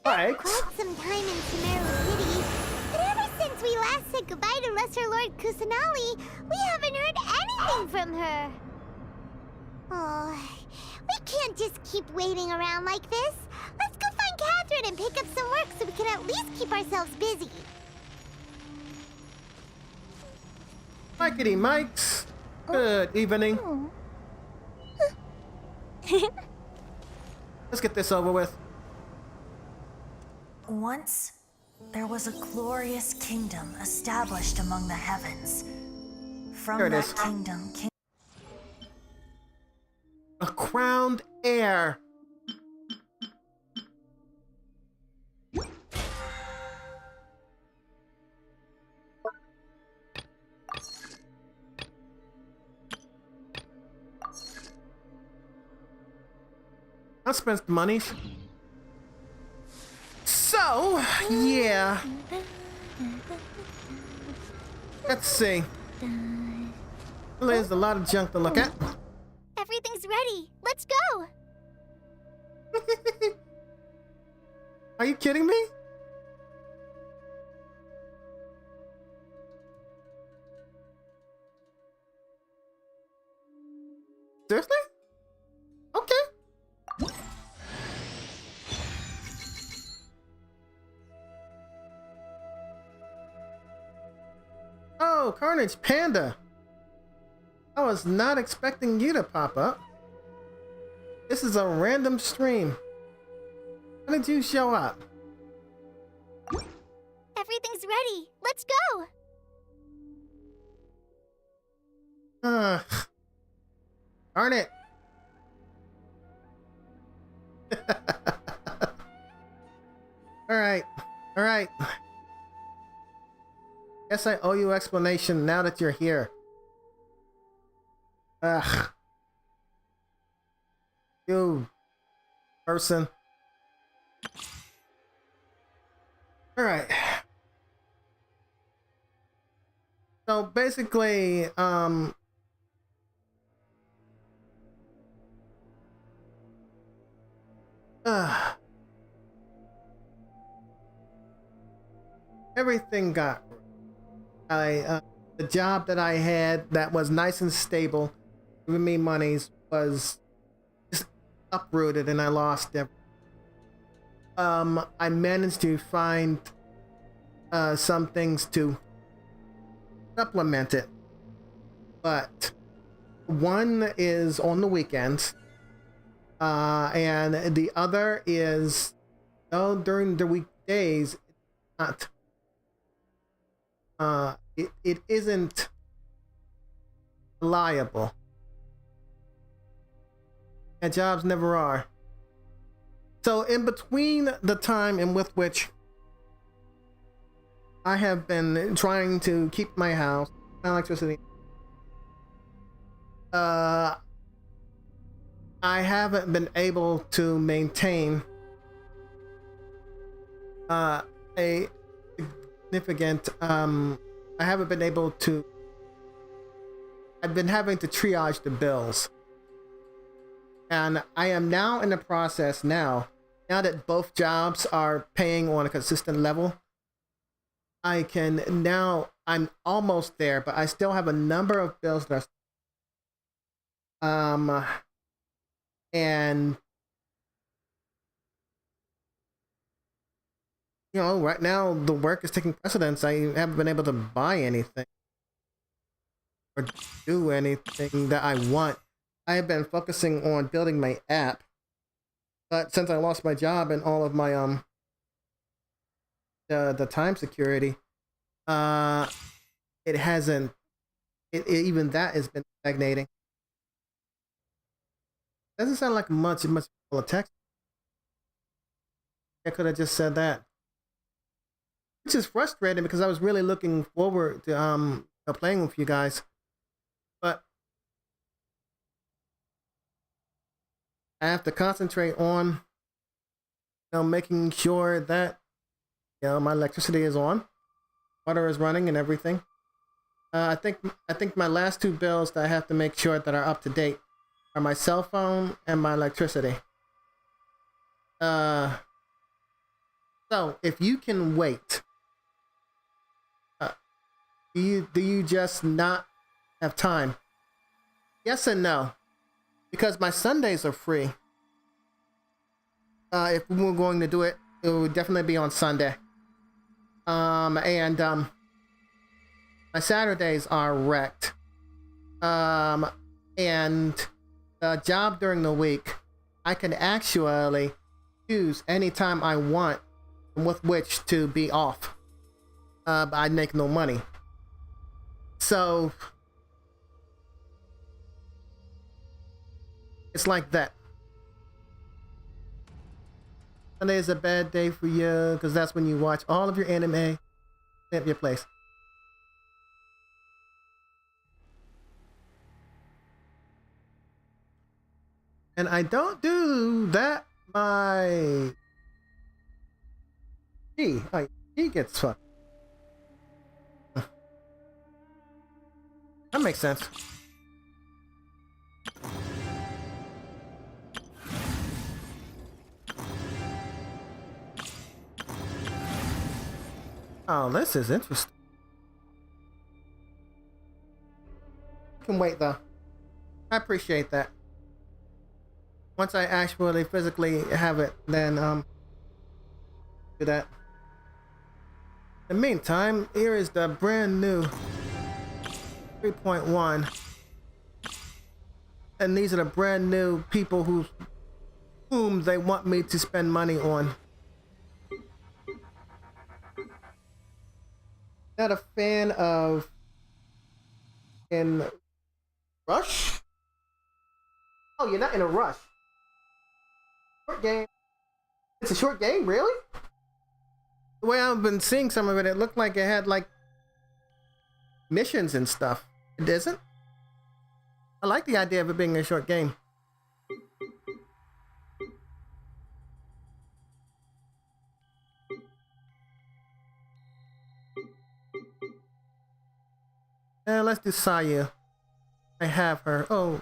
spent Mike's. quite some time in Sumeru City, but ever since we last said goodbye to Lesser Lord Kusanali, we haven't heard anything from her. Oh, we can't just keep waiting around like this. Let's go find Catherine and pick up some work so we can at least keep ourselves busy. Mikey Mikes. Good evening. Let's get this over with. Once, there was a glorious kingdom established among the heavens. From There it that is. kingdom came A crowned heir. I spent the money. So, yeah. Let's see. Well, there's a lot of junk to look at. Everything's ready. Let's go. Are you kidding me? Seriously? Okay. Oh, Carnage Panda. I was not expecting you to pop up. This is a random stream. How did you show up? Everything's ready. Let's go. Darn it. Alright. Alright. Guess I owe you explanation now that you're here. Ugh. You person. Alright. So basically, everything got the job that I had that was nice and stable, giving me monies, was just uprooted and I lost everything. I managed to find some things to supplement it, but one is on the weekends, and the other is during the weekdays. It's not it isn't reliable, and jobs never are. So in between the time in with which I have been trying to keep my house, my electricity, I haven't been able to maintain a significant I haven't been able to. I've been having to triage the bills, and I am now in the process now that both jobs are paying on a consistent level. I can now, I'm almost there, but I still have a number of bills that are and you know, right now the work is taking precedence. I haven't been able to buy anything or do anything that I want. I have been focusing on building my app, but since I lost my job and all of my the time security, it hasn't. Even that has been stagnating. Doesn't sound like much full of text. I could have just said that, which is frustrating because I was really looking forward to playing with you guys, but I have to concentrate on making sure that my electricity is on, water is running, and everything. I think my last two bills that I have to make sure that are up to date are my cell phone and my electricity. So if you can wait, do you just not have time? Yes and no, because my Sundays are free. If we were going to do it, it would definitely be on Sunday. And my Saturdays are wrecked. And the job during the week, I can actually choose any time I want with which to be off. But I make no money. So it's like that. Sunday is a bad day for you because that's when you watch all of your anime at your place. And I don't do that by G. He gets fucked. That makes sense. Oh, this is interesting. I can wait though. I appreciate that. Once I actually physically have it, then do that. In the meantime, here is the brand new 3.1. And these are the brand new people whom they want me to spend money on. Not a fan of in Rush? Oh, you're not in a rush. Short game. It's a short game, really? The way I've been seeing some of it, it looked like it had like missions and stuff. It isn't? I like the idea of it being a short game. Let's do Saya. I have her. Oh.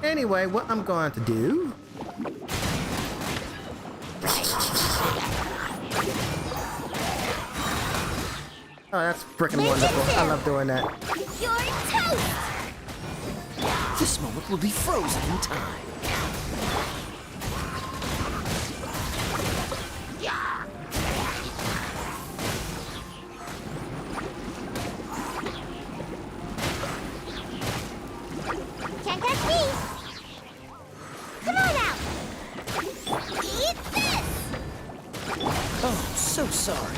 Anyway, what I'm going to do... Oh, that's freaking wonderful. I love doing that. You're toast! This moment will be frozen in time. Can't touch me! Come on out! Eat this! Oh, so sorry.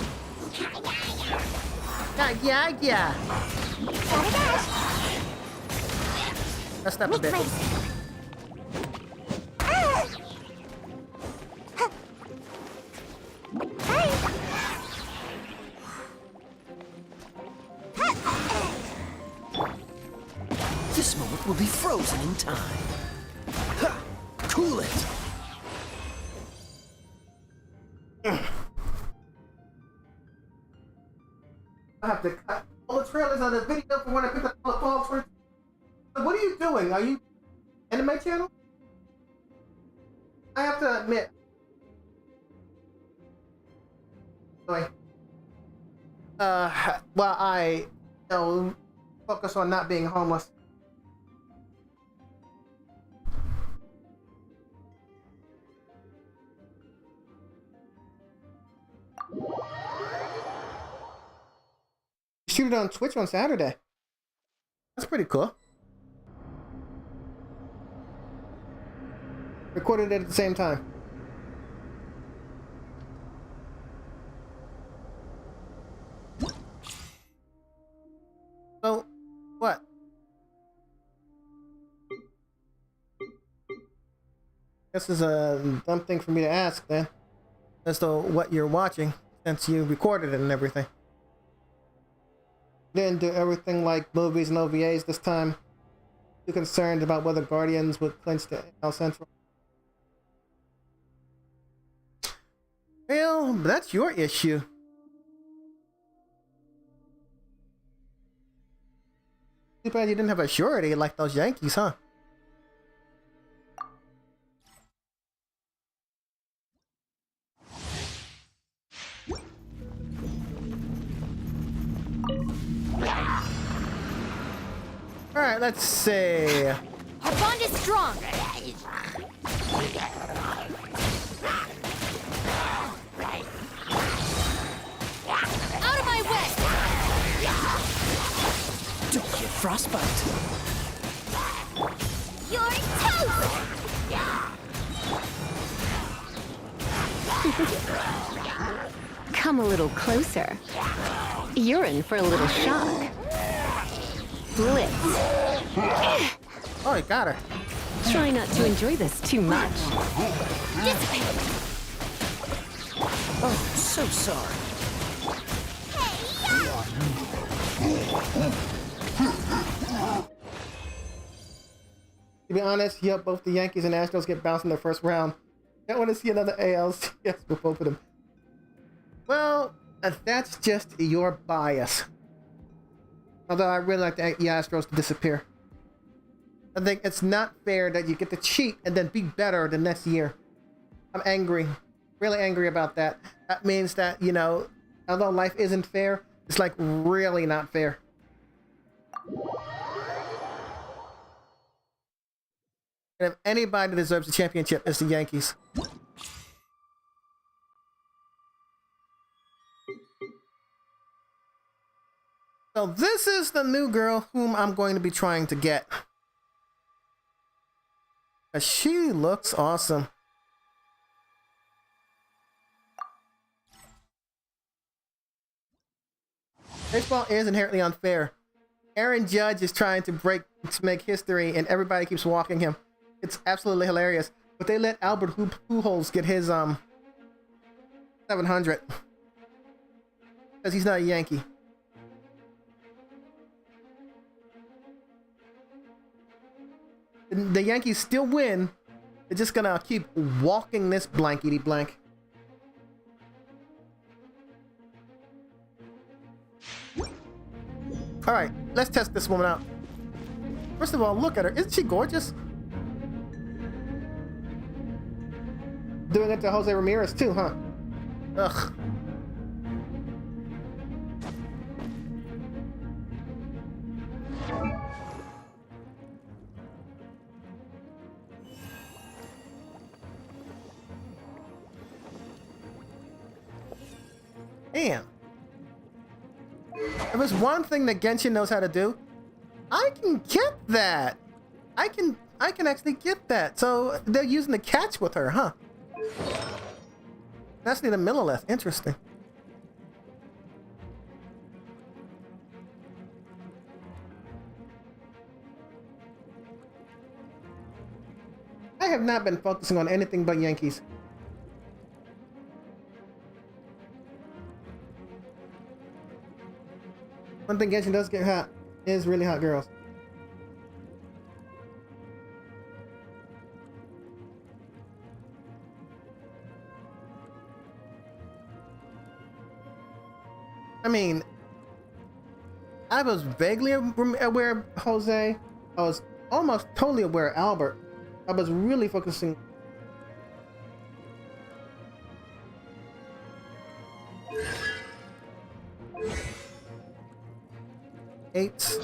Yeah. Gotta dash! That's not a bit. Place. This moment will be frozen in time. Ha! Cool it! I have to cut all the trailers on the video for when I pick up all the calls for. What are you doing? Are you anime channel? I have to admit. Anyway. Well, I focus on not being homeless. Shoot it on Twitch on Saturday. That's pretty cool. Recorded it at the same time. So, what? This is a dumb thing for me to ask then, as to what you're watching, since you recorded it and everything. Didn't do everything like movies and OVAs this time. Too concerned about whether Guardians would clinch the NL Central. Well, that's your issue. Too bad you didn't have a surety like those Yankees, huh? Alright, let's see. Our bond is strong. Out of my way! Don't get frostbite. You're toast! Come a little closer. You're in for a little shock. Blitz. Oh, you got her. Try not to enjoy this too much. Dissipate. Oh, so sorry. To be honest, yep, both the Yankees and Astros get bounced in the first round. I want to see another ALCS with both of them. Well, that's just your bias. Although I really like the Astros to disappear. I think it's not fair that you get to cheat and then be better the next year. I'm angry. Really angry about that. That means that, you know, although life isn't fair, it's like really not fair. And if anybody deserves a championship, it's the Yankees. So this is the new girl whom I'm going to be trying to get. She looks awesome. Baseball is inherently unfair. Aaron Judge is trying to make history, and everybody keeps walking him. It's absolutely hilarious. But they let Albert Pujols get his 700 because he's not a Yankee. The Yankees still win. They're just gonna keep walking this blankety blank. All right, let's test this woman out. First of all, look at her. Isn't she gorgeous? Doing it to Jose Ramirez too, huh? Ugh. Damn. If there's one thing that Genshin knows how to do, I can get that. I can actually get that. So they're using the catch with her, huh? That's near the Millilith. Interesting. I have not been focusing on anything but Yankees. One thing Genshin does get hot is really hot girls. I mean, I was vaguely aware of Jose. I was almost totally aware of Albert. I was really focusing. Eight.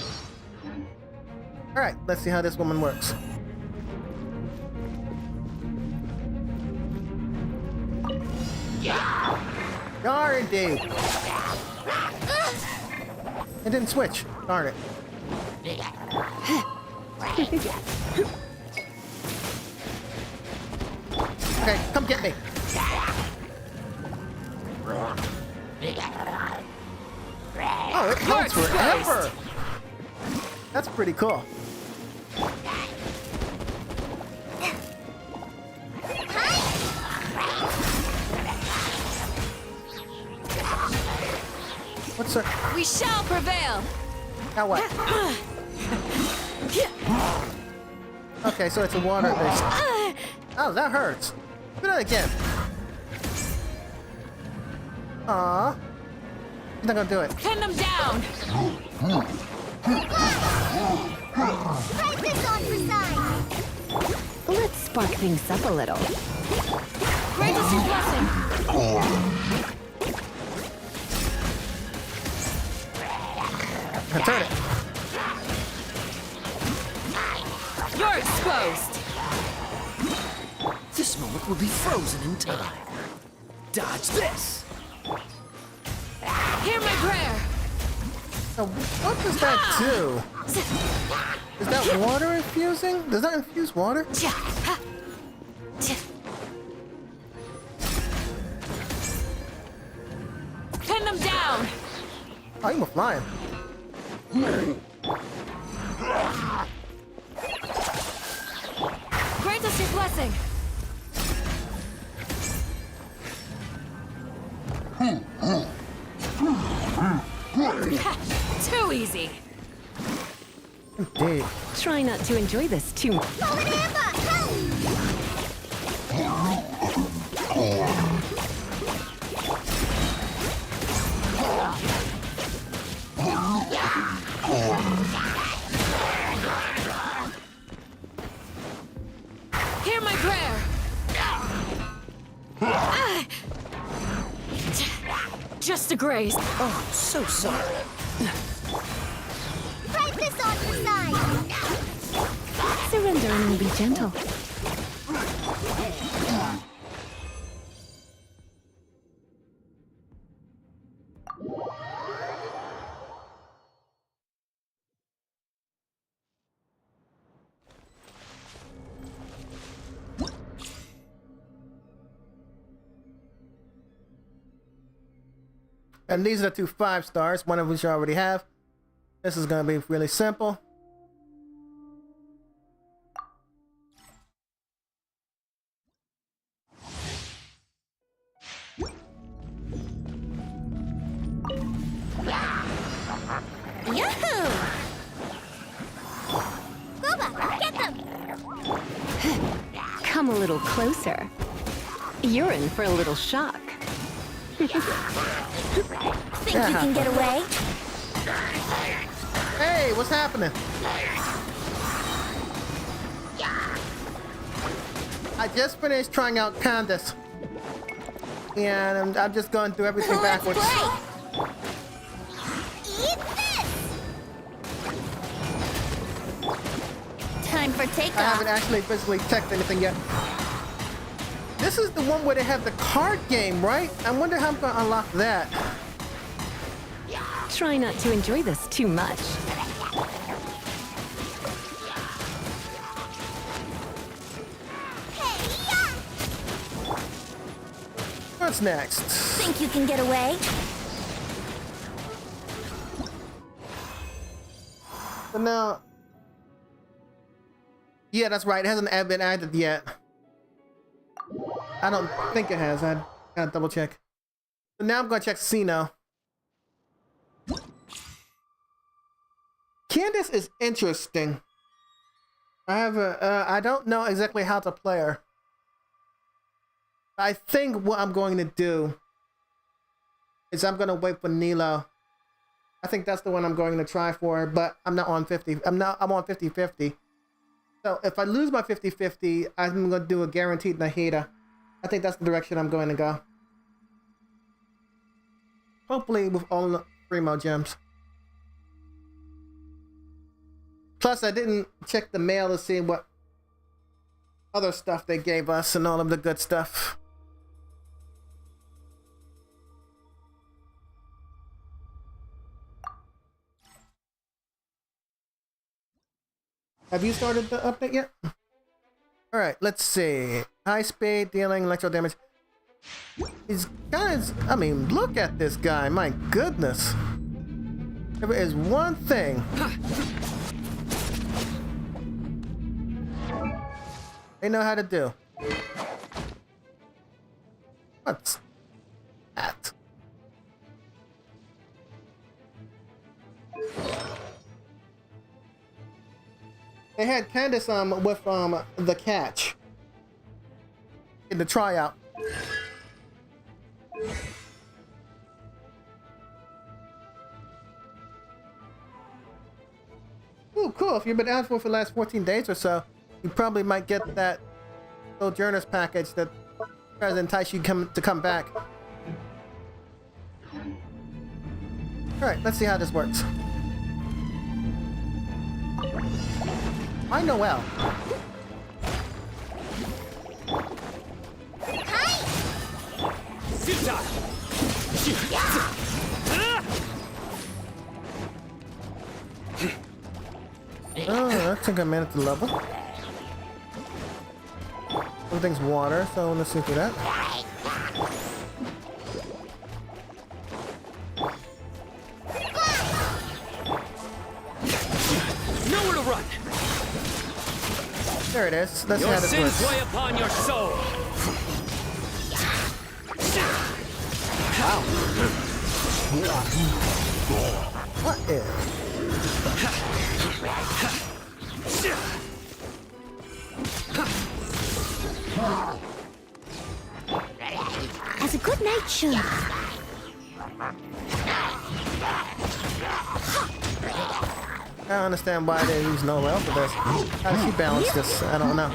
All right, let's see how this woman works. Darn it! It didn't switch. Darn it. Okay, come get me. Oh, it loads forever. That's pretty cool. What's her? We shall prevail. Now what? Okay, so it's a water based. Oh, that hurts. Do that again. Aw. He's not gonna do it. Pin them down. spark things up a little. Grant us your blessing. Turn it. You're exposed. This moment will be frozen in time. Dodge this! Hear my prayer. So what does that do? Is that water infusing? Does that infuse water? Pin them down. Oh, you were flying. Grant us your blessing. Too easy. Indeed. Try not to enjoy this too much. Hear my prayer. Just a graze. Oh, so sorry. Break this off the side. Surrender and be gentle. And these are 2 5-stars, one of which I already have. This is going to be really simple. Yahoo! Boba, get them! Come a little closer. You're in for a little shock. Think you can get away? Hey, what's happening? I just finished trying out Candace. And I'm just going through everything backwards. Eat this! Time for I takeoff. haven't actually physically checked anything yet. This is the one where they have the card game, right? I wonder how I'm going to unlock that. Try not to enjoy this too much. What's next? Think you can get away? So now... Yeah, that's right. It hasn't been added yet. I don't think it has. I gotta double check. So now I'm gonna check Sino. Candace is interesting. I don't know exactly how to play her. I think what I'm going to do is I'm gonna wait for Nilo. I think that's the one I'm going to try for, but I'm not on 50. I'm on 50-50. So if I lose my 50-50, I'm gonna do a guaranteed Nahida. I think that's the direction I'm going to go. Hopefully with all the Primo gems. Plus, I didn't check the mail to see what other stuff they gave us and all of the good stuff. Have you started the update yet? Alright, let's see. High speed, dealing electro damage. He's kind of... I mean, look at this guy. My goodness. There is one thing they know how to do. What's that? They had Candace with the catch in the tryout. Ooh, cool. If you've been out for the last 14 days or so, you probably might get that Sojourner's package that tries to entice you to come back. Alright, let's see how this works. Why Noelle? Oh, I think I made it to level. Everything's water, so let's see through that. Nowhere to run. There it is. Let's see Your how this sins works. weigh upon your soul. What is? As a good night should. I don't understand why they use Noelle for this. How does she balance this? I don't know.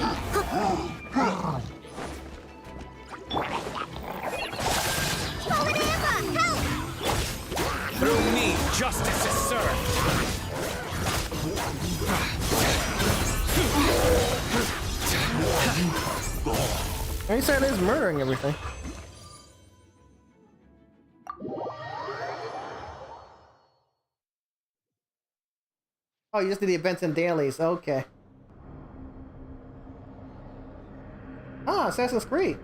Through me, justice is served. He said he's murdering everything. Oh, you just did the events and dailies. Okay. Ah, Assassin's Creed.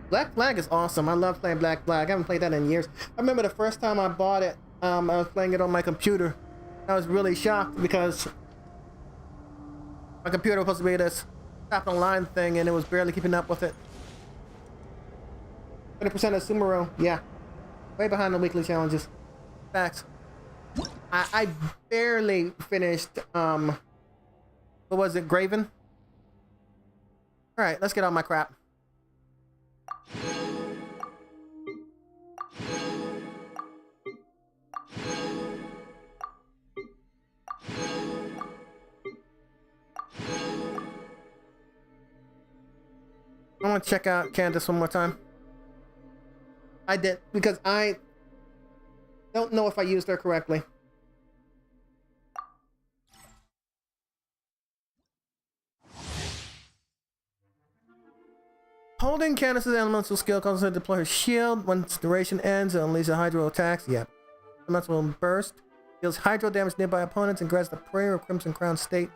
Black Flag is awesome. I love playing Black Flag. I haven't played that in years. I remember the first time I bought it, I was playing it on my computer. I was really shocked because my computer was supposed to be this top online thing and it was barely keeping up with it. 20% of Sumeru, yeah. Way behind the weekly challenges. Facts. I barely finished, what was it, Graven? Alright, let's get on my crap. I want to check out Candace one more time. I did, because I don't know if I used her correctly. Holding Candace's elemental skill causes her to deploy her shield. Once duration ends, it unleashes hydro attacks. Yep. Elemental burst. Deals hydro damage to nearby opponents and grants the prayer of Crimson Crown state.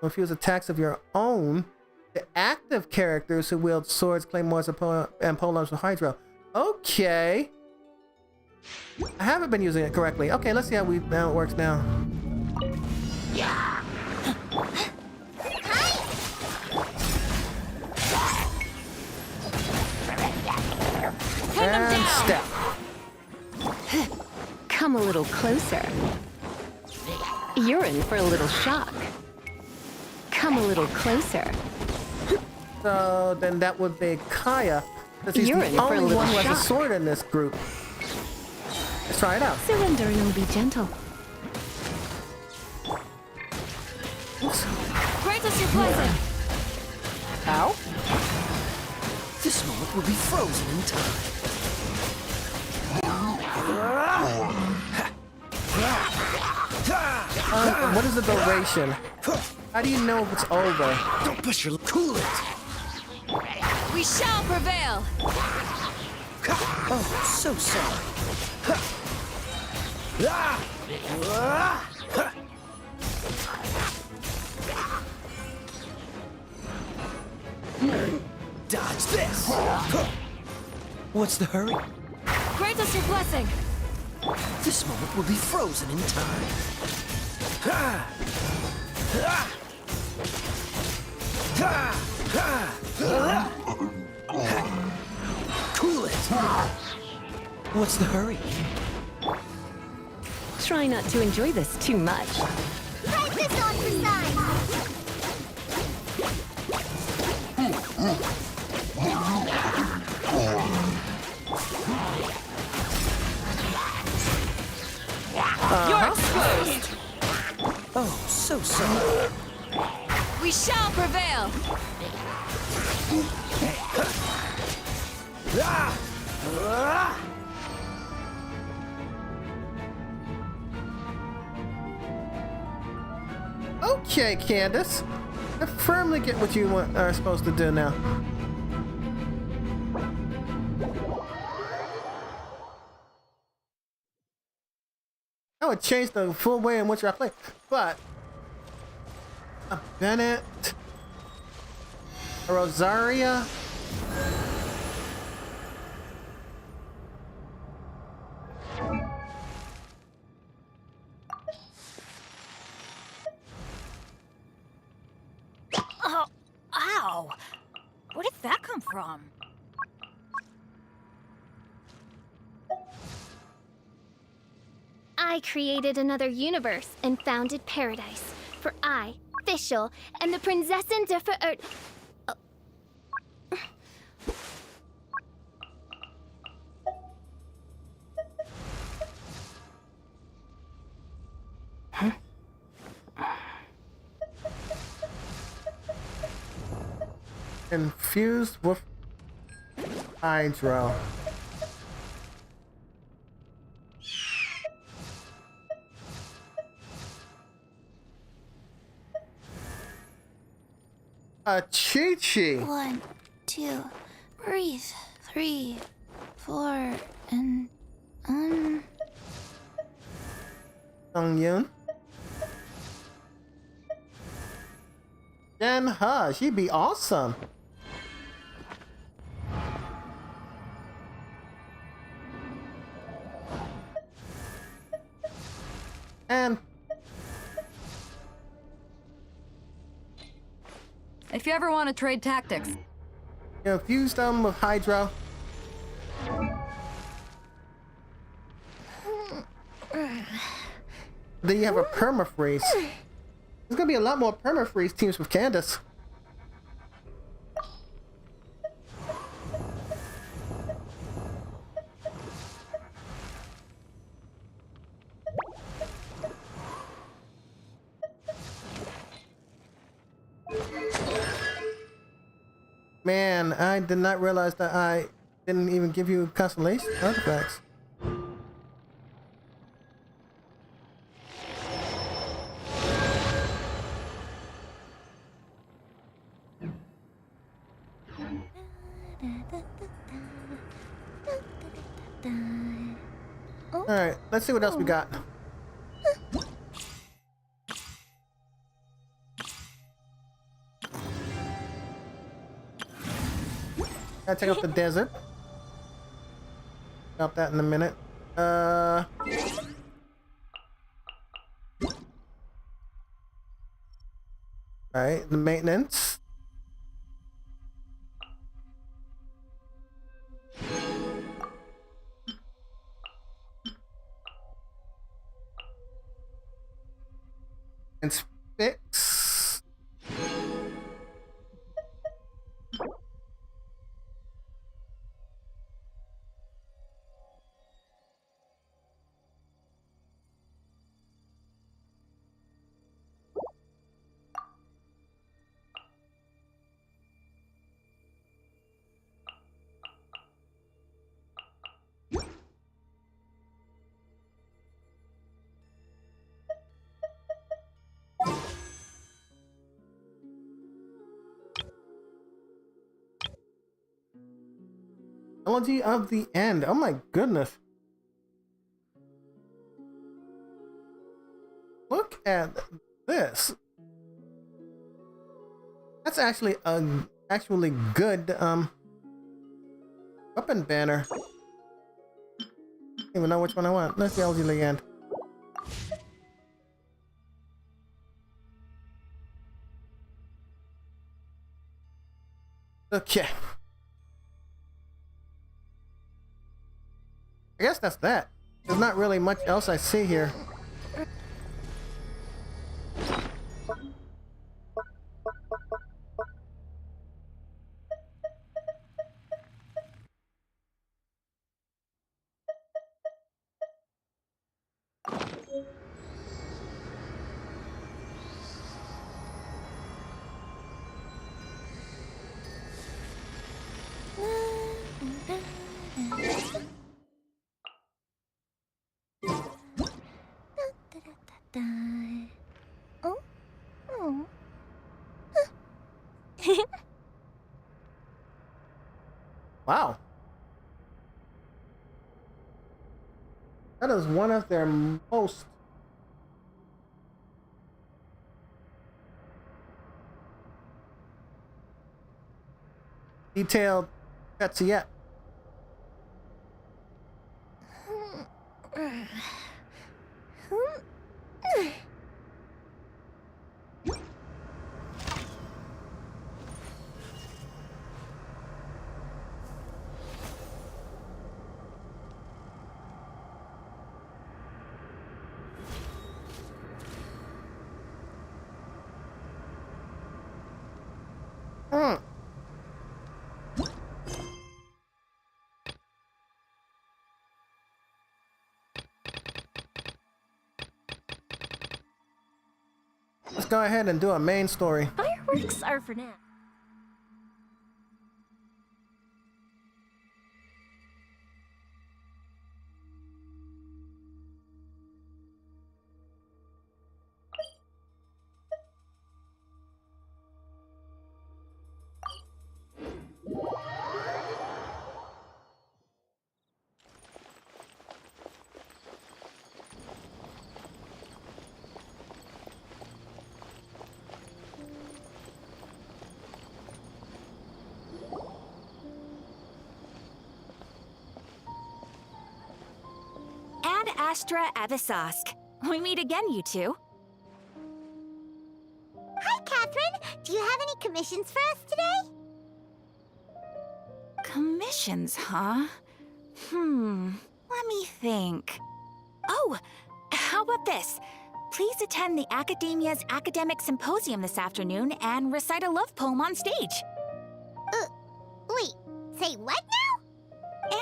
Refuse attacks of your own. The active characters who wield swords, claymores, and polearms with hydro. Okay. I haven't been using it correctly. Okay, let's see how it works now. And step. Come a little closer. You're in for a little shock. Come a little closer. So then that would be Kaya, because he's You're in the for a only little one who has a shock. sword in this group. Let's try it out. Surrender and I'll be gentle. Grant us your blessing. Ow. This moment will be frozen in time. What is the duration? How do you know if it's over? Don't push your cool it. We shall prevail. Oh, so sorry. Dodge this. What's the hurry? Grant us your blessing. This moment will be frozen in time. Cool it. What's the hurry? Try not to enjoy this too much. Try this on the side. You're exposed. Oh, so sorry. We shall prevail! Okay, Candace. I firmly get what you are supposed to do now. I would change the full way in which I play, but a Bennett, a Rosaria. Oh, ow! Where did that come from? I created another universe and founded paradise. For I, Fischl, and the Prinzessin der Verirrt. Infused with hydro. A Chi-Chi. 1, 2, breathe. 3, 4, and Sung-Yoon. Jen Ha, she'd be awesome. And If you ever want to trade tactics, infuse them with hydro. Then you have a permafreeze. There's gonna be a lot more permafreeze teams with Candace. Man, I did not realize that I didn't even give you constellation artifacts. Alright, let's see what else we got. Gotta check out the desert. About that in a minute. Alright, the maintenance. And fix. Elegy of the End. Oh my goodness. Look at this. That's actually a actually good weapon banner. I don't even know which one I want. Let's see Elegy of the End. Okay. I guess that's that. There's not really much else I see here. Oh? Oh. Wow. That is one of their most detailed cuts yet. Mm. Let's go ahead and do a main story. Fireworks are for now. Ad Astra Abyssosque. We meet again, you two. Hi, Catherine. Do you have any commissions for us today? Commissions, huh? Let me think. Oh, how about this? Please attend the Academia's Academic Symposium this afternoon and recite a love poem on stage. Wait, say what now?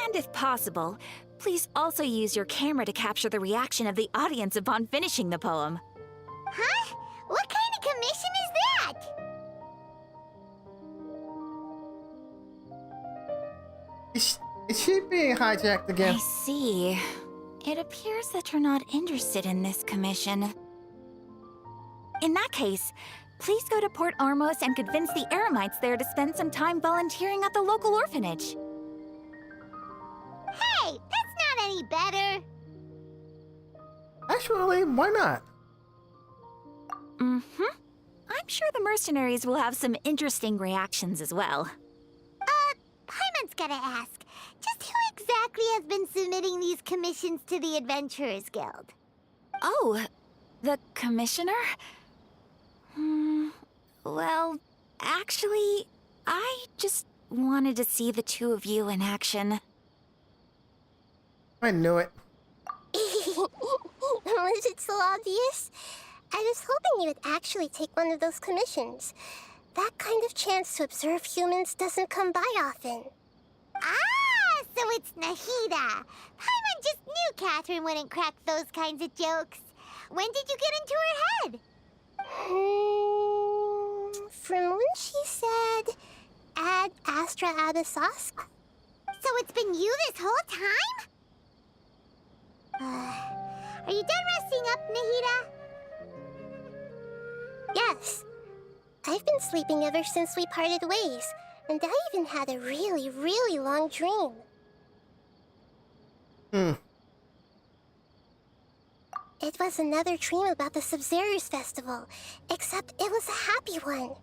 And if possible, please also use your camera to capture the reaction of the audience upon finishing the poem. Huh? What kind of commission is that? Is she being hijacked again? I see. It appears that you're not interested in this commission. In that case, please go to Port Ormos and convince the Eremites there to spend some time volunteering at the local orphanage. Hey, that's not any better. Actually, why not? I'm sure the mercenaries will have some interesting reactions as well. Paimon's gotta ask, just who exactly has been submitting these commissions to the Adventurers Guild? Oh, the commissioner? Well, actually, I just wanted to see the two of you in action. I knew it. Was it so obvious? I was hoping you would actually take one of those commissions. That kind of chance to observe humans doesn't come by often. Ah, so it's Nahida. Paimon just knew Catherine wouldn't crack those kinds of jokes. When did you get into her head? From when she said, Ad Astra Abyssosque? So it's been you this whole time? Are you done resting up, Nahida? Yes. I've been sleeping ever since we parted ways, and I even had a really, really long dream. It was another dream about the Sub-Zerus Festival, except it was a happy one.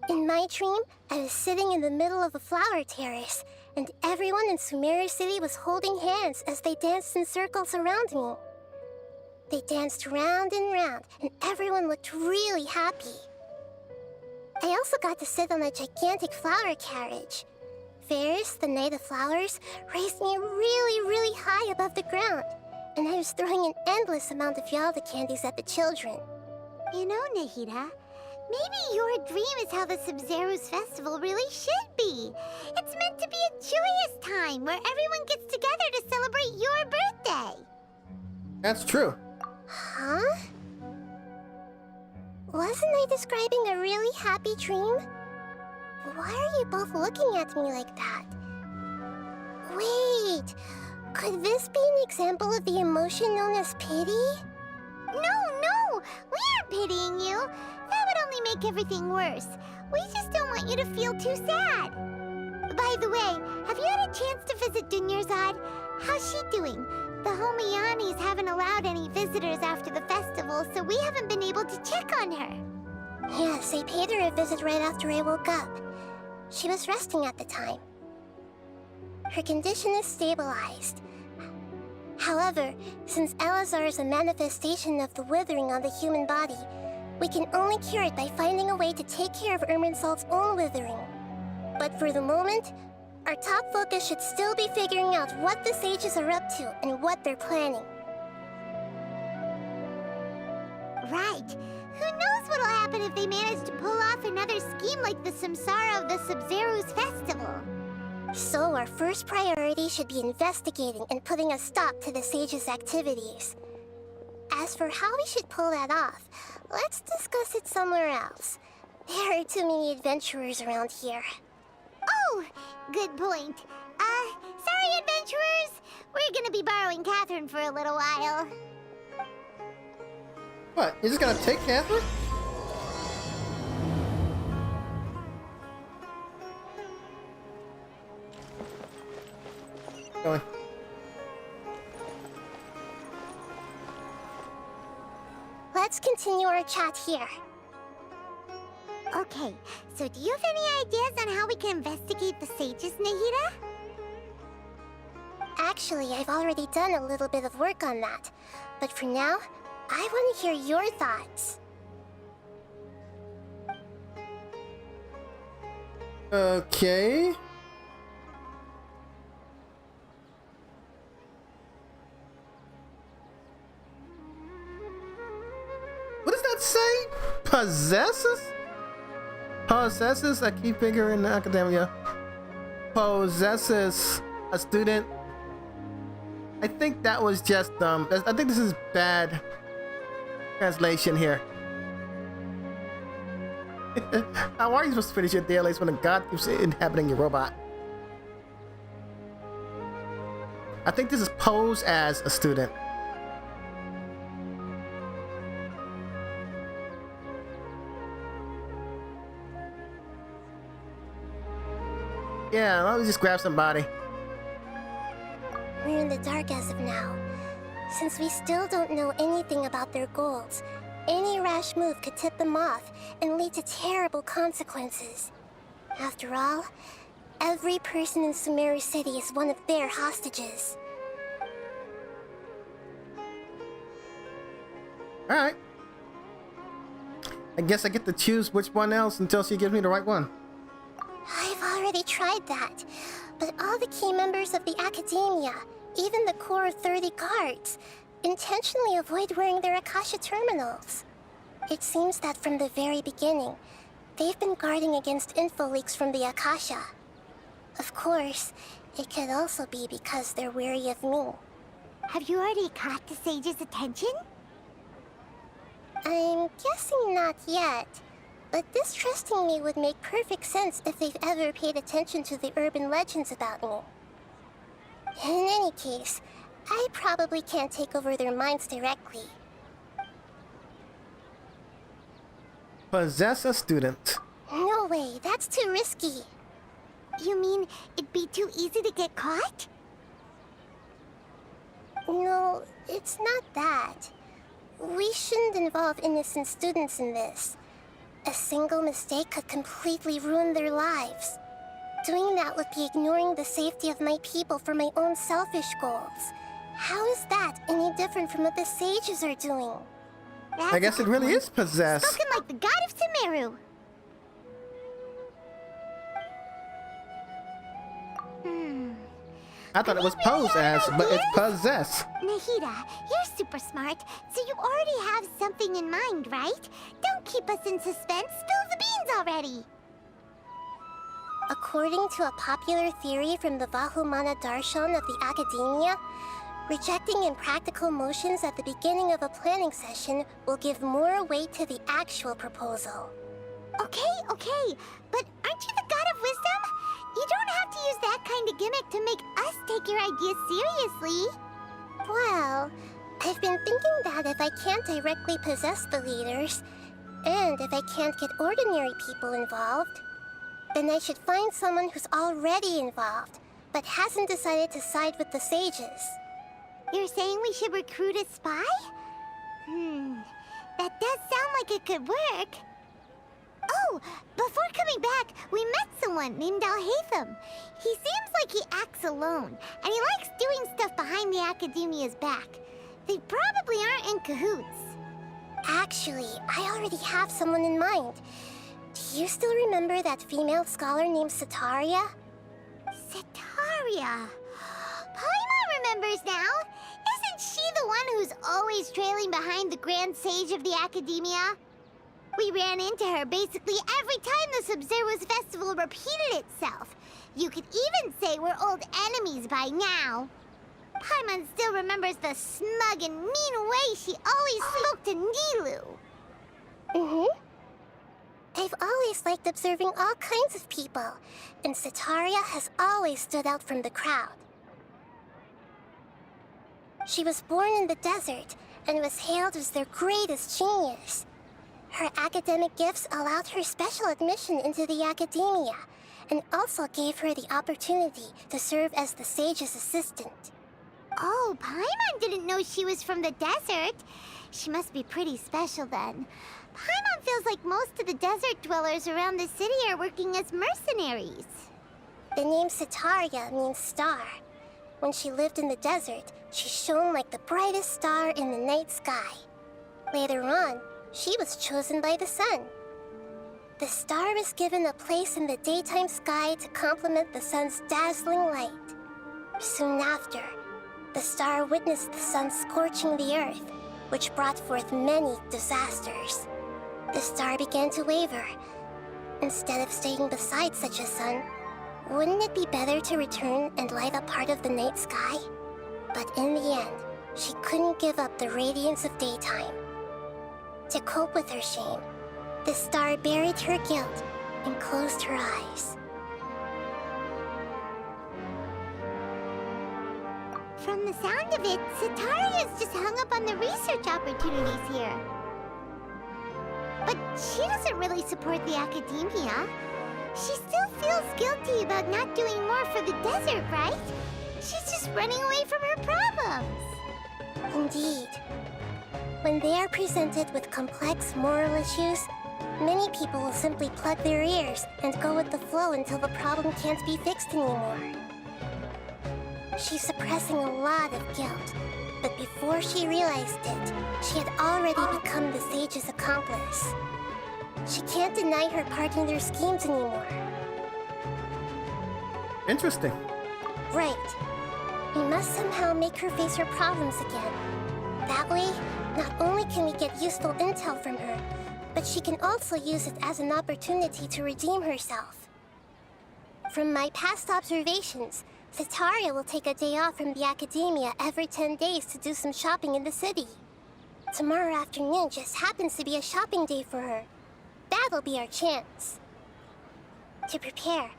In my dream, I was sitting in the middle of a flower terrace, and everyone in Sumeru City was holding hands as they danced in circles around me. They danced round and round, and everyone looked really happy. I also got to sit on a gigantic flower carriage. Ferris, the Knight of Flowers, raised me really, really high above the ground, and I was throwing an endless amount of Yalda candies at the children. You know, Nahida, maybe your dream is how the Sub-Zerus Festival really should be. It's meant to be a joyous time where everyone gets together to celebrate your birthday. That's true. Huh? Wasn't I describing a really happy dream? Why are you both looking at me like that? Wait, could this be an example of the emotion known as pity? No, make everything worse. We just don't want you to feel too sad. By the way, have you had a chance to visit Dunyarzad? How's she doing? The Homiyanis haven't allowed any visitors after the festival, so we haven't been able to check on her. Yes, I paid her a visit right after I woke up. She was resting at the time. Her condition is stabilized. However, since Elazar is a manifestation of the withering on the human body, we can only cure it by finding a way to take care of Irminsul's own withering. But for the moment, our top focus should still be figuring out what the sages are up to and what they're planning. Right. Who knows what'll happen if they manage to pull off another scheme like the Samsara of the Sub-Zero's festival? So our first priority should be investigating and putting a stop to the sages' activities. As for how we should pull that off, let's discuss it somewhere else. There are too many adventurers around here. Oh, good point. Sorry, adventurers. We're gonna be borrowing Catherine for a little while. What? You're just gonna take Catherine? Going. Let's continue our chat here. Okay, so do you have any ideas on how we can investigate the sages, Nahida? Actually, I've already done a little bit of work on that. But for now, I want to hear your thoughts. Okay. What does that say? Possesses? Possesses a key figure in academia. Possesses a student. I think that was just I think this is bad translation here. How are you supposed to finish your dailies when a god keeps inhabiting your robot? I think this is pose as a student. Yeah, let me just grab somebody. We're in the dark as of now. Since we still don't know anything about their goals, any rash move could tip them off and lead to terrible consequences. After all, every person in Sumeru City is one of their hostages. Alright. I guess I get to choose which one else until she gives me the right one. I've already tried that, but all the key members of the Academia, even the core 30 guards, intentionally avoid wearing their Akasha terminals. It seems that from the very beginning, they've been guarding against info leaks from the Akasha. Of course, it could also be because they're wary of me. Have you already caught the sage's attention? I'm guessing not yet, but distrusting me would make perfect sense if they've ever paid attention to the urban legends about me. In any case, I probably can't take over their minds directly. Possess a student. No way, that's too risky. You mean it'd be too easy to get caught? No, it's not that. We shouldn't involve innocent students in this. A single mistake could completely ruin their lives. Doing that would be ignoring the safety of my people for my own selfish goals. How is that any different from what the sages are doing? I guess it really is possessed. Spoken like the god of Sumeru. I thought it was pose as, but it's possess. Nahida, you're super smart, so you already have something in mind, right? Don't keep us in suspense. Spill the beans already. According to a popular theory from the Vahumana Darshan of the Academia, rejecting impractical motions at the beginning of a planning session will give more weight to the actual proposal. Okay, but aren't you the god of wisdom? You don't have to use that kind of gimmick to make us take your ideas seriously. Well, I've been thinking that if I can't directly possess the leaders, And if I can't get ordinary people involved, then I should find someone who's already involved, but hasn't decided to side with the sages. You're saying we should recruit a spy? That does sound like it could work. Oh, before coming back, we met someone named Alhaitham. He seems like he acts alone, and he likes doing stuff behind the Academia's back. They probably aren't in cahoots. Actually, I already have someone in mind. Do you still remember that female scholar named Setaria? Setaria. Paimon remembers now. Isn't she the one who's always trailing behind the Grand Sage of the Academia? We ran into her basically every time the Sub-Zero's festival repeated itself. You could even say we're old enemies by now. Paimon still remembers the smug and mean way she always spoke to Nilu. I've always liked observing all kinds of people, and Setaria has always stood out from the crowd. She was born in the desert and was hailed as their greatest genius. Her academic gifts allowed her special admission into the academia, and also gave her the opportunity to serve as the sage's assistant. Oh, Paimon didn't know she was from the desert. She must be pretty special then. Paimon feels like most of the desert dwellers around the city are working as mercenaries. The name Setaria means star. When she lived in the desert, she shone like the brightest star in the night sky. Later on, she was chosen by the sun. The star was given a place in the daytime sky to complement the sun's dazzling light. Soon after, the star witnessed the sun scorching the earth, which brought forth many disasters. The star began to waver. Instead of staying beside such a sun, wouldn't it be better to return and light up part of the night sky? But in the end, she couldn't give up the radiance of daytime. To cope with her shame, the star buried her guilt and closed her eyes. From the sound of it, Setaria's just hung up on the research opportunities here. But she doesn't really support the academia. She still feels guilty about not doing more for the desert, right? She's just running away from her problems. Indeed. When they are presented with complex moral issues, many people will simply plug their ears and go with the flow until the problem can't be fixed anymore. She's suppressing a lot of guilt, but before she realized it, she had already become the sage's accomplice. She can't deny her part in their schemes anymore. Interesting. Right. We must somehow make her face her problems again. That way, not only can we get useful intel from her, but she can also use it as an opportunity to redeem herself. From my past observations, Setaria will take a day off from the academia every 10 days to do some shopping in the city. Tomorrow afternoon just happens to be a shopping day for her. That'll be our chance. To prepare,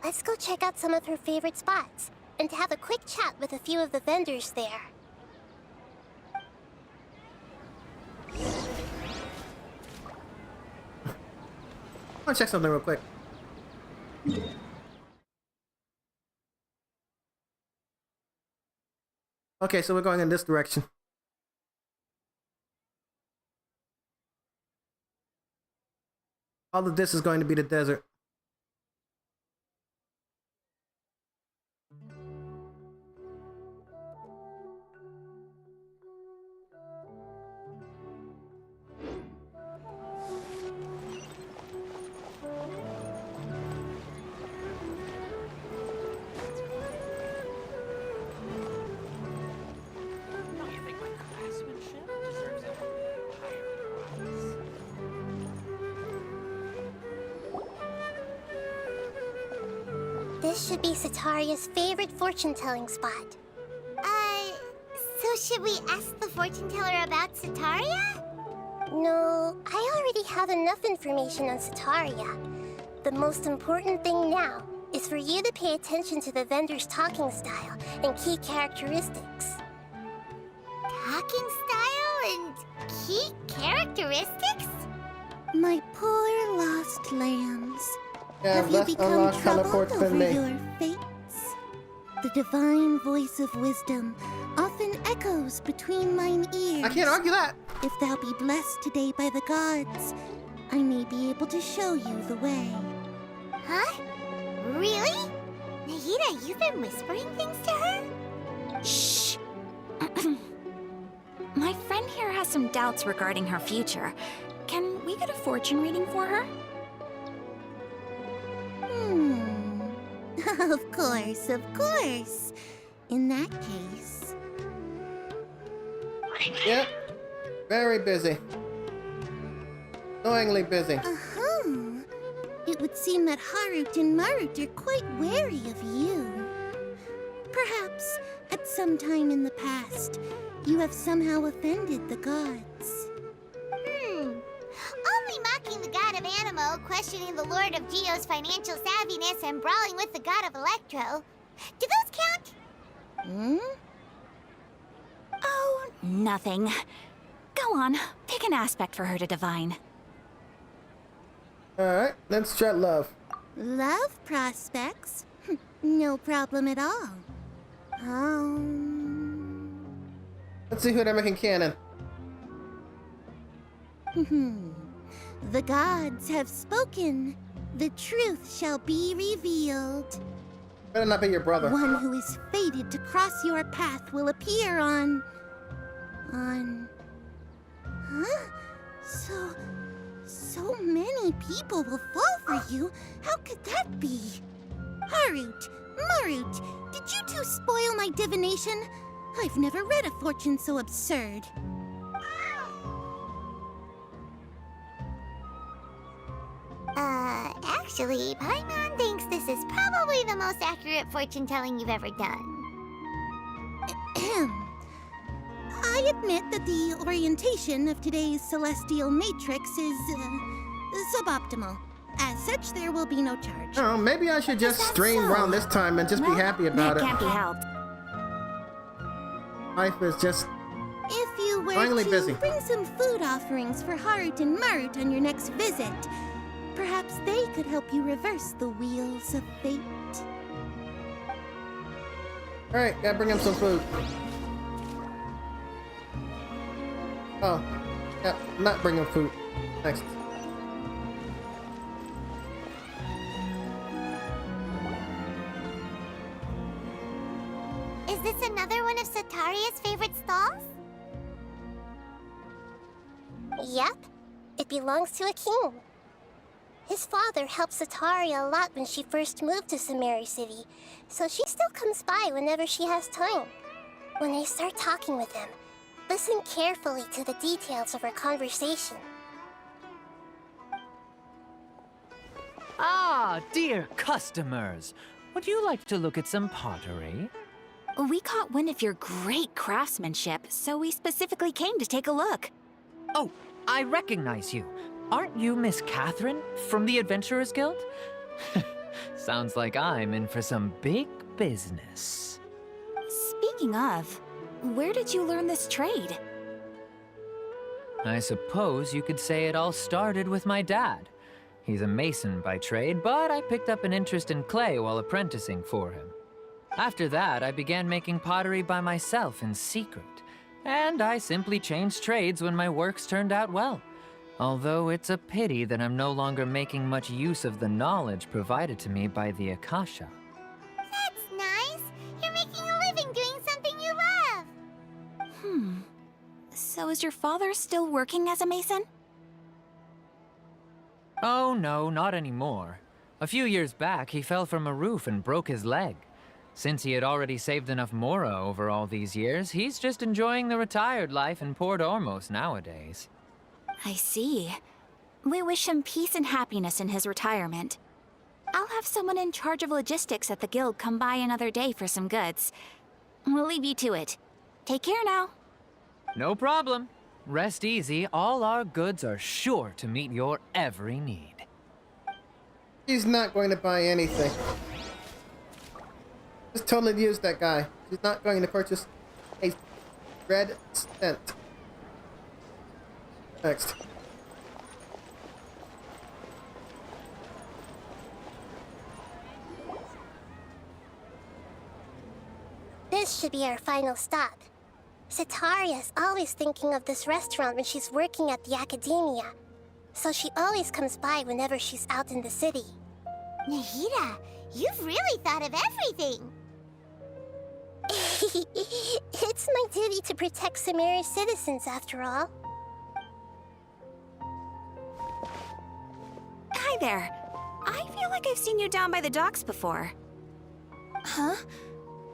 let's go check out some of her favorite spots and have a quick chat with a few of the vendors there. I want to check something real quick. Okay, so we're going in this direction. All of this is going to be the desert. This should be Setaria's favorite fortune-telling spot. So should we ask the fortune teller about Setaria? No, I already have enough information on Setaria. The most important thing now is for you to pay attention to the vendor's talking style and key characteristics. Talking style and key characteristics? My poor lost lambs. Yeah, Have you let's become unlock troubled teleport over for me. your fates? The divine voice of wisdom often echoes between mine ears. I can't argue that. If thou be blessed today by the gods, I may be able to show you the way. Huh? Really? Nahida, you've been whispering things to her? Shh. My friend here has some doubts regarding her future. Can we get a fortune reading for her? Of course, of course. In that case... Yep. Very busy. Annoyingly busy. Uh-huh. It would seem that Harut and Marut are quite wary of you. Perhaps, at some time in the past, you have somehow offended the gods. Only mocking the god of Animo, questioning the lord of Geo's financial savviness, and brawling with the god of Electro. Do those count? Oh, nothing. Go on, pick an aspect for her to divine. Alright, let's try love. Love prospects? No problem at all. Let's see who they're making canon. The gods have spoken. The truth shall be revealed. Better not be your brother. One who is fated to cross your path will appear on... Huh? So many people will fall for you. How could that be? Harut, Marut, did you two spoil my divination? I've never read a fortune so absurd. Actually, Paimon thinks this is probably the most accurate fortune telling you've ever done. I admit that the orientation of today's celestial matrix is suboptimal. As such, there will be no charge. Oh, maybe I should just stream around this time and just be happy about That it. can't be helped. Life is just... If you were Finally to busy. bring some food offerings for Harut and Marut on your next visit, perhaps they could help you reverse the wheels of fate. Alright, gotta bring him some food. Oh, yeah, not bringing food. Next. Is this another one of Sataria's favorite stalls? Yep, it belongs to a king. His father helped Sataria a lot when she first moved to Samari City, so she still comes by whenever she has time. When I start talking with him, listen carefully to the details of our conversation. Ah, dear customers. Would you like to look at some pottery? We caught wind of your great craftsmanship, so we specifically came to take a look. Oh, I recognize you. Aren't you Miss Catherine from the Adventurers Guild? Sounds like I'm in for some big business. Speaking of, where did you learn this trade? I suppose you could say it all started with my dad. He's a mason by trade, but I picked up an interest in clay while apprenticing for him. After that, I began making pottery by myself in secret, and I simply changed trades when my works turned out well. Although it's a pity that I'm no longer making much use of the knowledge provided to me by the Akasha. That's nice. You're making a living doing something you love. So is your father still working as a mason? Oh no, not anymore. A few years back, he fell from a roof and broke his leg. Since he had already saved enough Mora over all these years, he's just enjoying the retired life in Port Ormos nowadays. I see. We wish him peace and happiness in his retirement. I'll have someone in charge of logistics at the guild come by another day for some goods. We'll leave you to it. Take care now. No problem. Rest easy, all our goods are sure to meet your every need. He's not going to buy anything. Just totally use that guy. He's not going to purchase a red cent. Next. should be our final stop. Sitaria's always thinking of this restaurant when she's working at the academia, so she always comes by whenever she's out in the city. Nahida, you've really thought of everything. It's my duty to protect Samira's citizens, after all. Hi there. I feel like I've seen you down by the docks before. Huh?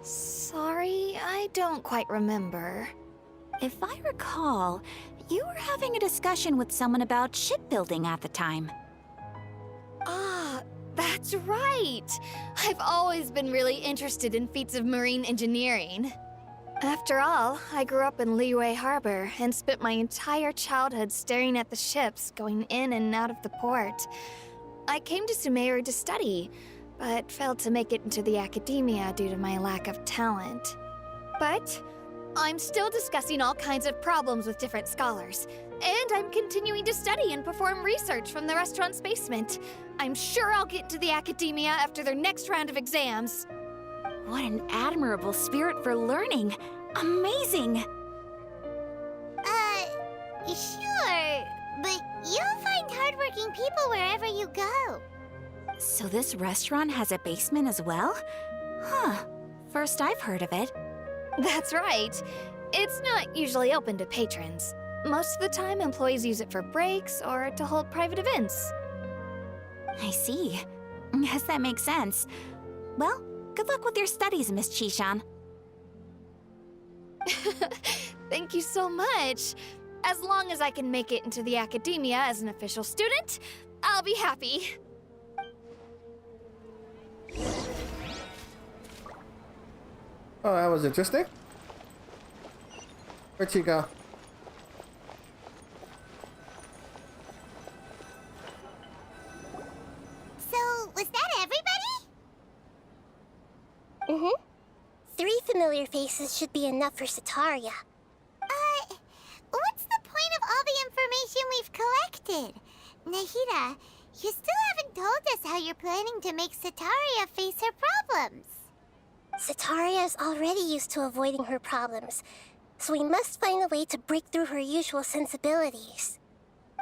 Sorry, I don't quite remember. If I recall, you were having a discussion with someone about shipbuilding at the time. Ah, that's right! I've always been really interested in feats of marine engineering. After all, I grew up in Liyue Harbor and spent my entire childhood staring at the ships going in and out of the port. I came to Sumeru to study, but failed to make it into the academia due to my lack of talent. But I'm still discussing all kinds of problems with different scholars, and I'm continuing to study and perform research from the restaurant's basement. I'm sure I'll get into the academia after their next round of exams. What an admirable spirit for learning! Amazing! Sure, but you'll find hardworking people wherever you go. So this restaurant has a basement as well? Huh. First I've heard of it. That's right. It's not usually open to patrons. Most of the time, employees use it for breaks or to hold private events. I see. Guess that makes sense. Well, good luck with your studies, Miss Chishan. Thank you so much. As long as I can make it into the academia as an official student, I'll be happy. Oh, that was interesting. Where'd she go? So, was that everybody? Mm-hmm. 3 familiar faces should be enough for Sitaria. What's the point of all the information we've collected? Nahida, you still haven't told us how you're planning to make Sitaria face her problems. Sitaria is already used to avoiding her problems, so we must find a way to break through her usual sensibilities.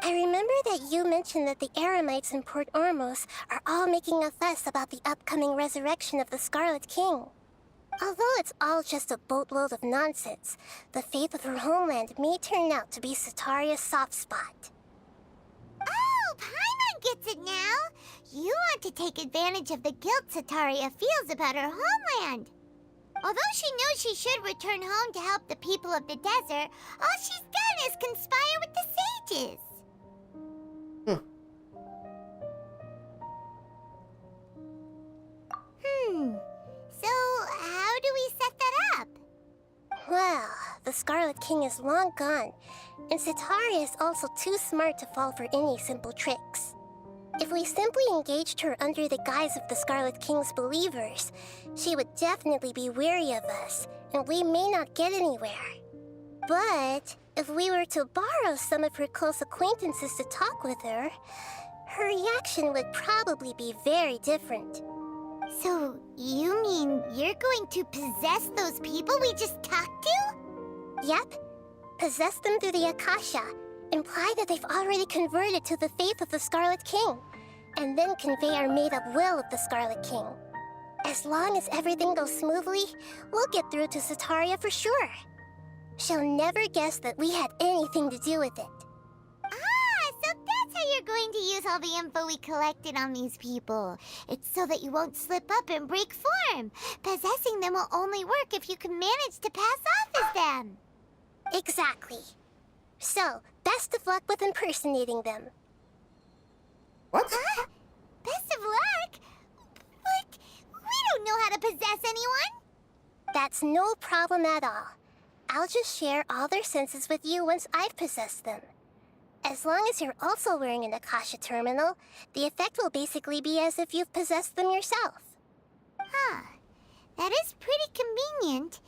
I remember that you mentioned that the Eremites in Port Ormos are all making a fuss about the upcoming resurrection of the Scarlet King. Although it's all just a boatload of nonsense, the fate of her homeland may turn out to be Sitaria's soft spot. Oh, Paimon gets it now! You want to take advantage of the guilt Sitaria feels about her homeland. Although she knows she should return home to help the people of the desert, all she's done is conspire with the sages. So, how do we set that up? Well, the Scarlet King is long gone, and Sitaria is also too smart to fall for any simple tricks. If we simply engaged her under the guise of the Scarlet King's believers, she would definitely be wary of us, and we may not get anywhere. But if we were to borrow some of her close acquaintances to talk with her, her reaction would probably be very different. So, you mean you're going to possess those people we just talked to? Yep. Possess them through the Akasha, imply that they've already converted to the faith of the Scarlet King, and then convey our made-up will of the Scarlet King. As long as everything goes smoothly, we'll get through to Sitaria for sure. She'll never guess that we had anything to do with it. So that's how you're going to use all the info we collected on these people. It's so that you won't slip up and break form. Possessing them will only work if you can manage to pass off as them. Exactly. So, best of luck with impersonating them. What? Huh? Best of luck? But we don't know how to possess anyone. That's no problem at all. I'll just share all their senses with you once I've possessed them. As long as you're also wearing an Akasha terminal, the effect will basically be as if you've possessed them yourself. Huh. That is pretty convenient.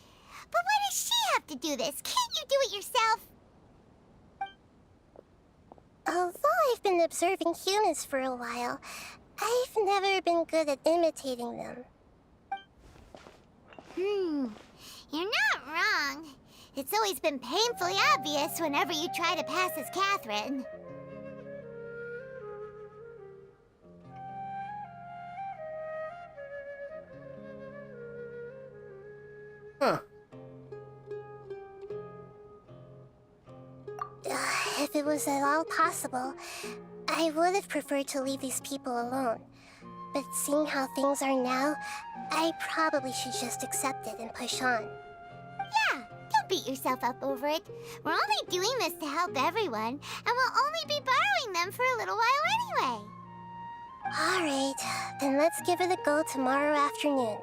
But why does she have to do this? Can't you do it yourself? Although I've been observing humans for a while, I've never been good at imitating them. You're not wrong. It's always been painfully obvious whenever you try to pass as Catherine. Huh. If it was at all possible, I would have preferred to leave these people alone. But seeing how things are now, I probably should just accept it and push on. Yeah, don't beat yourself up over it. We're only doing this to help everyone, and we'll only be borrowing them for a little while anyway. Alright, then let's give it a go tomorrow afternoon.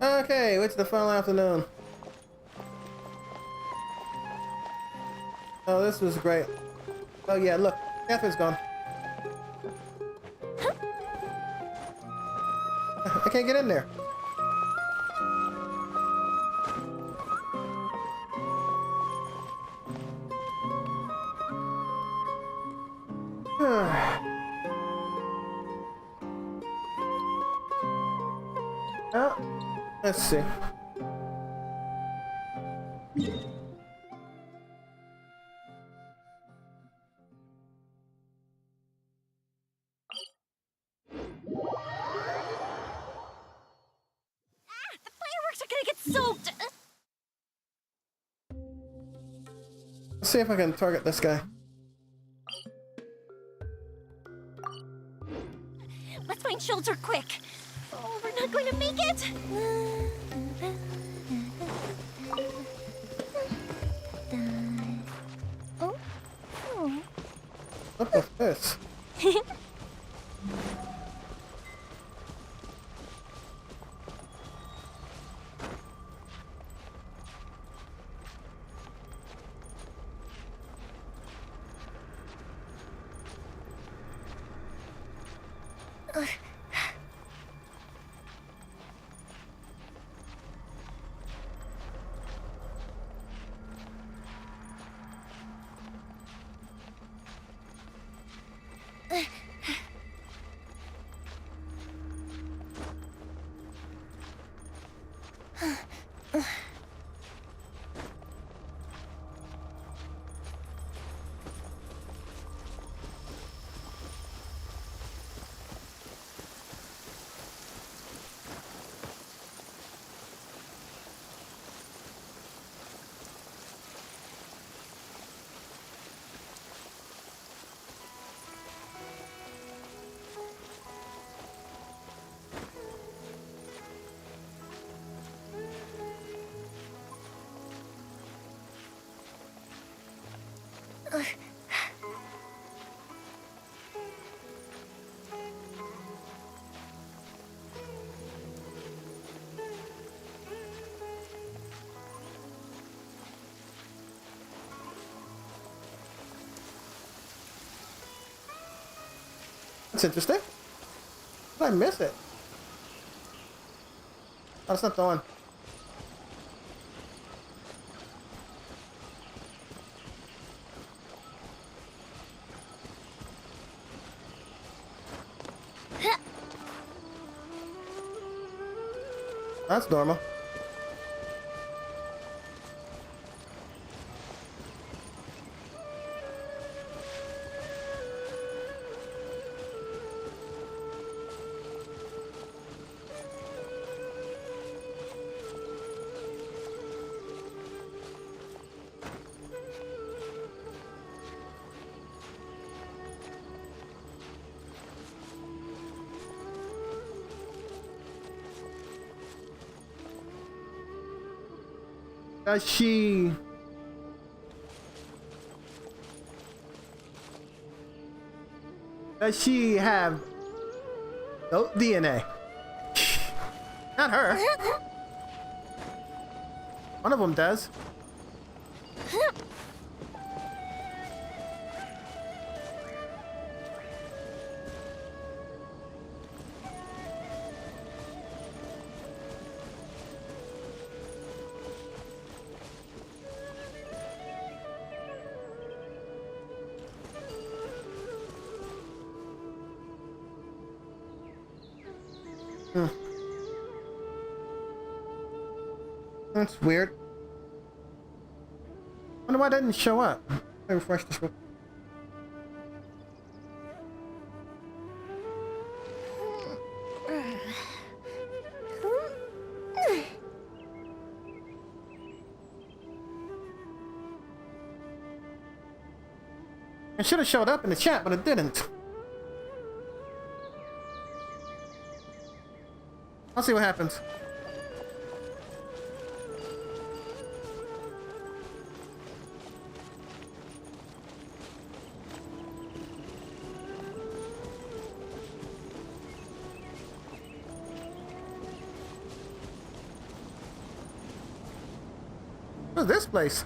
Okay, it's the final afternoon. Oh, this was great. Oh yeah, look, Catherine's gone. I can't get in there. Oh, let's see. Fireworks are gonna get soaked! Let's see if I can target this guy. Let's find shelter quick! Oh, we're not going to make it! What was this? That's interesting. How did I miss it? Oh, that's not the one. That's normal. Does she... Does she have... Oh, DNA. Not her. One of them does. That's weird. Wonder why that didn't show up. Let me refresh this real quick. It should have showed up in the chat, but it didn't. I'll see what happens. What's this place?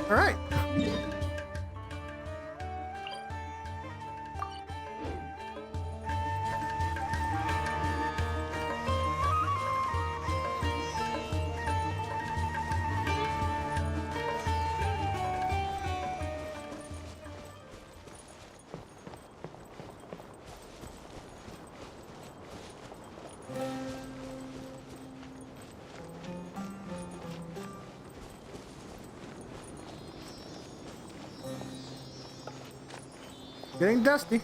All right. Getting dusty.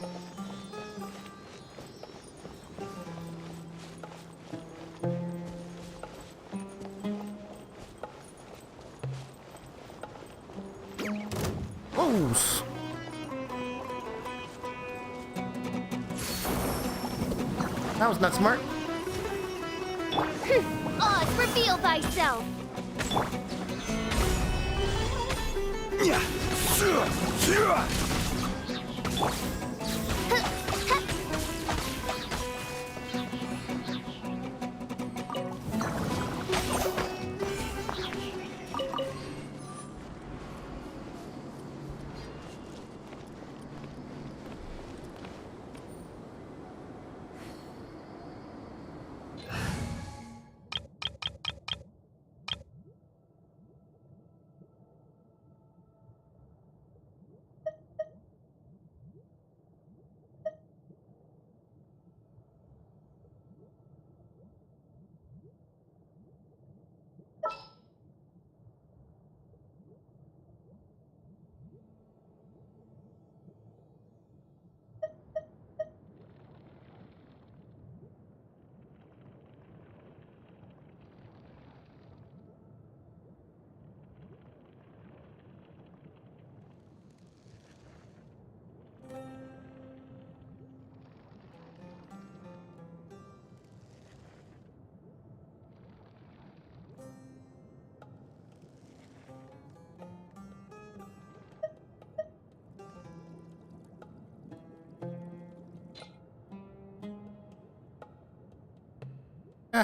Oh. That was not smart. Oz, reveal thyself.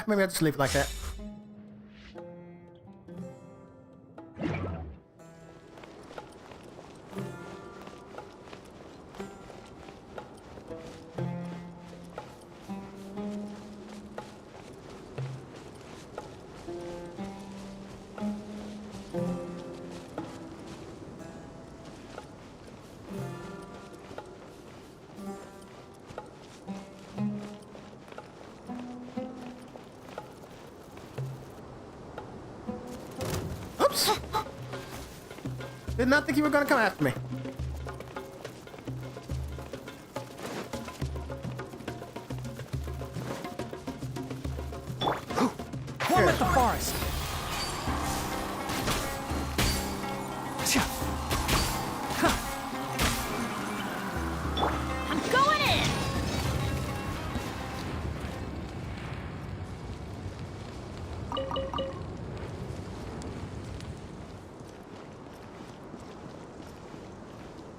Maybe I'll just leave it like that. Oops! Did not think you were gonna come after me. One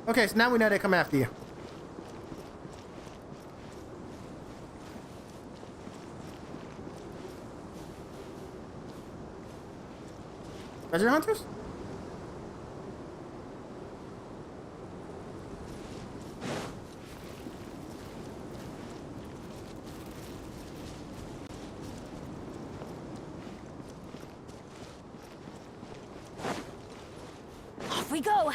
Okay, so now we know they come after you. Treasure hunters? Off we go!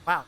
Wow.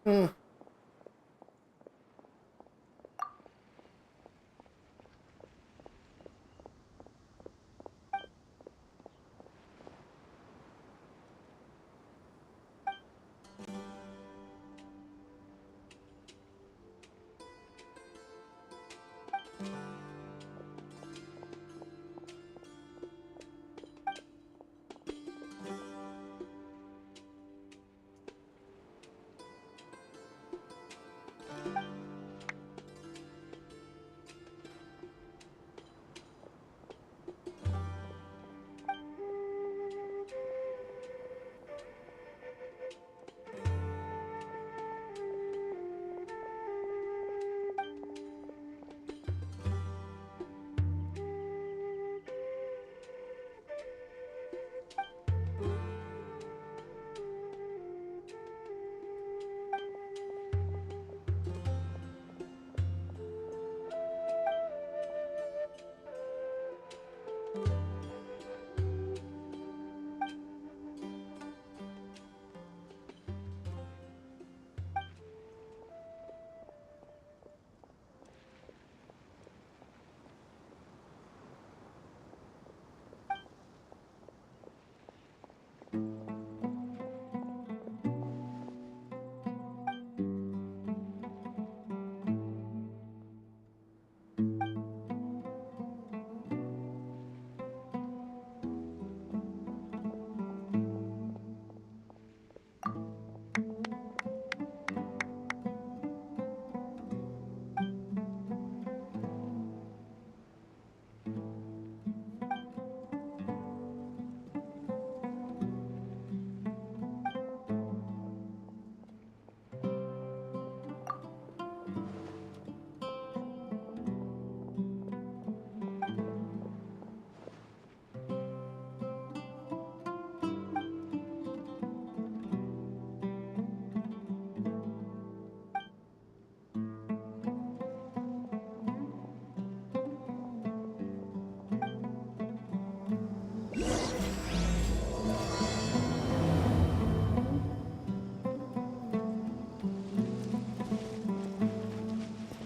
Hmm.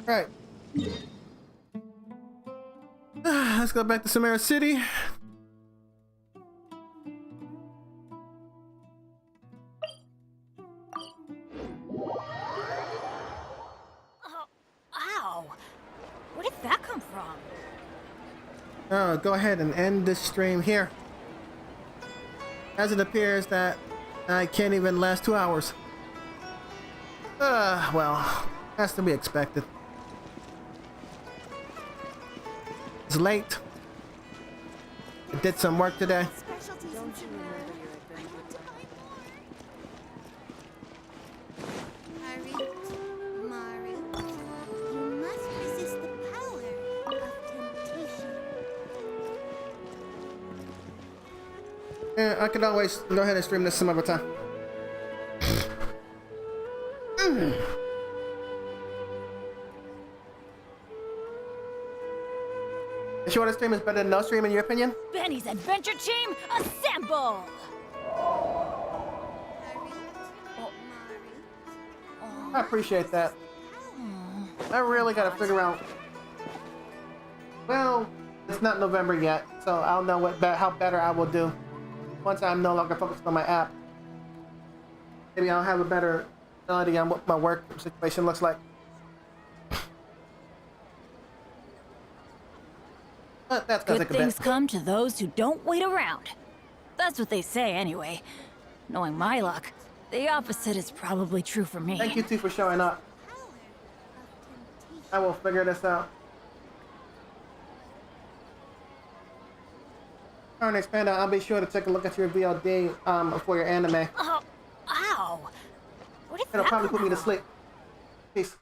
Right. Let's go back to Samara City. Oh, ow! Where did that come from? Go ahead and end this stream here, as it appears that I can't even last 2 hours. Well, that's to be expected. It's late. I did some work today. Yeah, I could always go ahead and stream this some other time. You sure this stream is better than no stream in your opinion? Benny's adventure team, assemble! I appreciate that. I really gotta figure out. Well, it's not November yet, so I'll know how better I will do once I'm no longer focused on my app. Maybe I'll have a better ability on what my work situation looks like. But that's gonna Good take a bit. things come to those who don't wait around. That's what they say anyway. Knowing my luck, the opposite is probably true for me. Thank you too for showing up. I will figure this out. Alright, Expanda, I'll be sure to take a look at your VOD for your anime. Oh, ow! Where did It'll that probably come put me to from? sleep. Peace.